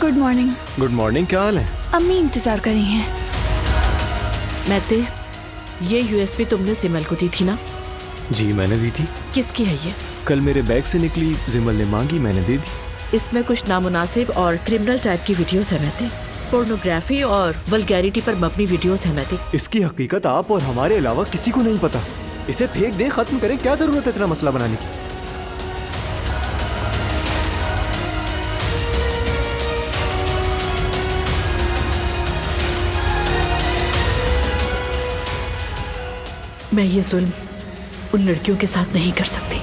Good morning. Good morning, क्या हाल है? अम्मी इंतजार कर रही हैं। महते, ये यूएसबी तुमने जिमल को दी थी ना? जी मैंने दी थी। किसकी है ये? कल मेरे बैग से निकली, जिमल ने मांगी, मैंने दे दी। इसमें कुछ नामुनासिब और क्रिमिनल टाइप की वीडियोस है महते। पोर्नोग्राफी और वल्गैरिटी पर मबनी वीडियोस है महते। इसकी हकीकत आप और हमारे अलावा किसी को नहीं पता। इसे फेंक दे, खत्म करें, क्या जरूरत है इतना मसला बनाने की? मैं ये जुल्म उन लड़कियों के साथ नहीं कर सकती।